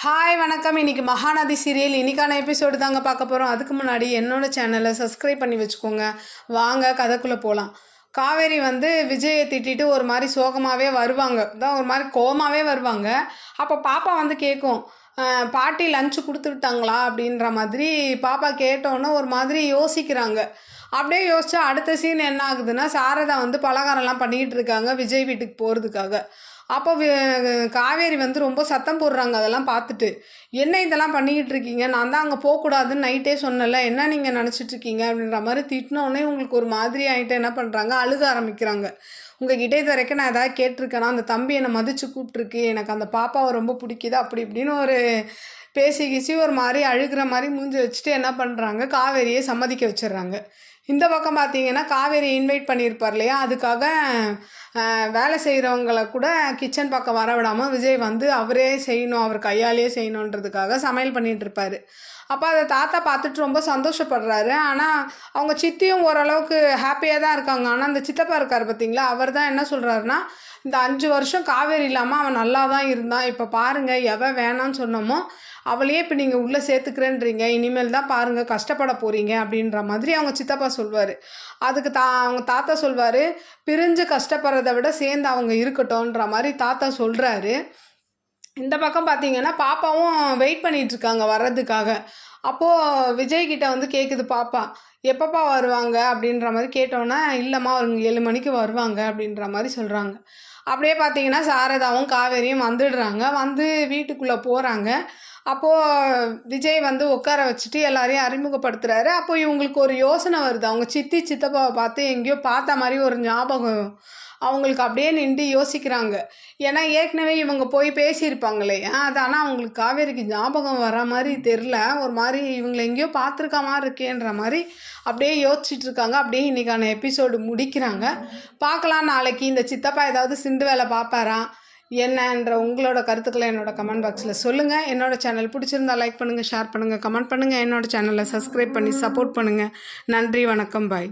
Hi வணக்கம். இன்றைக்கி Mahanadi serial இன்றைக்கான எபிசோடு தாங்க பார்க்க போகிறோம். அதுக்கு முன்னாடி என்னோடய சேனலை சப்ஸ்கிரைப் பண்ணி வச்சுக்கோங்க. வாங்க கதைக்குள்ளே போகலாம். காவேரி விஜயை திட்டிட்டு ஒரு மாதிரி சோகமாகவே வருவாங்க, தான் ஒரு மாதிரி கோமாகவே வருவாங்க. அப்போ பாப்பா கேட்கும், பாட்டி லஞ்சு கொடுத்துட்டாங்களா அப்படின்ற மாதிரி. பாப்பா கேட்டோன்னே ஒரு மாதிரி யோசிக்கிறாங்க. அப்படியே யோசிச்சா அடுத்த சீன் என்ன ஆகுதுன்னா, சாரதா பலகாரம்லாம் பண்ணிக்கிட்டு இருக்காங்க விஜய் வீட்டுக்கு போகிறதுக்காக. அப்போ காவேரி ரொம்ப சத்தம் போடுறாங்க. அதெல்லாம் பார்த்துட்டு, என்ன இதெல்லாம் பண்ணிக்கிட்டு இருக்கீங்க, நான் தான் அங்கே போகக்கூடாதுன்னு நைட்டே சொன்னல, என்ன நீங்கள் நினச்சிட்ருக்கீங்க அப்படின்ற மாதிரி திட்டினோடனே உங்களுக்கு ஒரு மாதிரி ஆகிட்டு என்ன பண்ணுறாங்க, அழுக ஆரம்பிக்கிறாங்க. உங்கள் கிட்டே இது வரைக்கும் நான் எதாவது கேட்டிருக்கேன்னா, அந்த தம்பி என்னை மதித்து கூப்பிட்ருக்கு, எனக்கு அந்த பாப்பாவை ரொம்ப பிடிக்குது அப்படி இப்படின்னு ஒரு பேசி ஒரு மாதிரி அழுகிற மாதிரி மூஞ்சி வச்சுட்டு என்ன பண்ணுறாங்க, காவேரியை சம்மதிக்க வச்சிடுறாங்க. இந்த பக்கம் பார்த்தீங்கன்னா காவேரி இன்வைட் பண்ணியிருப்பார் இல்லையா, அதுக்காக வேலை செய்கிறவங்கள கூட கிச்சன் பக்கம் வர விடாமல் விஜய் அவரே செய்யணும், அவர் கையாலேயே செய்யணுன்றதுக்காக சமையல் பண்ணிகிட்ருப்பார். அப்போ அதை தாத்தா பார்த்துட்டு ரொம்ப சந்தோஷப்படுறாரு. ஆனால் அவங்க சித்தியும் ஓரளவுக்கு ஹாப்பியாக தான் இருக்காங்க. ஆனால் அந்த சித்தப்பா இருக்கார் பார்த்தீங்களா, அவர் தான் என்ன சொல்கிறாருன்னா, இந்த 5 வருஷம் காவேரி இல்லாமல் அவன் நல்லா தான் இருந்தான், இப்போ பாருங்கள் எவன் வேணான்னு சொன்னோமோ அவளையே இப்போ நீங்கள் உள்ளே சேர்த்துக்கிறேன்றீங்க, இனிமேல் தான் பாருங்கள் கஷ்டப்பட போகிறீங்க அப்படின்ற மாதிரி அவங்க சித்தப்பா சொல்வார். அதுக்கு அவங்க தாத்தா சொல்வார், பிரிஞ்சு கஷ்டப்படுறத விட சேர்ந்து அவங்க இருக்கட்டும்ன்ற மாதிரி தாத்தா சொல்கிறாரு. இந்த பக்கம் பார்த்தீங்கன்னா பாப்பாவும் வெயிட் பண்ணிகிட்ருக்காங்க வர்றதுக்காக. அப்போது விஜய்கிட்ட கேட்குது பாப்பா, எப்பப்பா வருவாங்க அப்படின்ற மாதிரி கேட்டோன்னே, இல்லைம்மா அவங்க 7 மணிக்கு வருவாங்க அப்படின்ற மாதிரி சொல்கிறாங்க. அப்படியே பார்த்தீங்கன்னா சாரதாவும் காவேரியும் வந்துடுறாங்க. வீட்டுக்குள்ளே போகிறாங்க. அப்போது விஜய் உட்கார வச்சுட்டு எல்லாரையும் அறிமுகப்படுத்துகிறாரு. அப்போ இவங்களுக்கு ஒரு யோசனை வருது. அவங்க சித்தி சித்தப்பாவை பார்த்து எங்கேயோ பார்த்த மாதிரி ஒரு ஞாபகம் அவங்களுக்கு அப்படியே நின்று யோசிக்கிறாங்க. ஏன்னா ஏற்கனவே இவங்க போய் பேசியிருப்பாங்களே, அது ஆனால் அவங்களுக்கு காவேரிக்கு ஞாபகம் வர மாதிரி தெரில. ஒரு மாதிரி இவங்களை எங்கேயோ பார்த்துருக்க மாதிரி இருக்கேன்ற மாதிரி அப்படியே யோசிச்சுட்டு இருக்காங்க. அப்படியே இன்றைக்கான எபிசோடு முடிக்கிறாங்க. பார்க்கலாம் நாளைக்கு இந்த சித்தப்பா ஏதாவது சிந்து வேலை பார்ப்பாரா என்னன்ற உங்களோட கருத்துக்களை என்னோட கமெண்ட் பாக்ஸில் சொல்லுங்கள். என்னோடய சேனல் பிடிச்சிருந்தா லைக் பண்ணுங்கள், ஷேர் பண்ணுங்கள், கமெண்ட் பண்ணுங்கள். என்னோடய சேனலை சப்ஸ்கிரைப் பண்ணி சப்போர்ட் பண்ணுங்கள். நன்றி, வணக்கம், பாய்.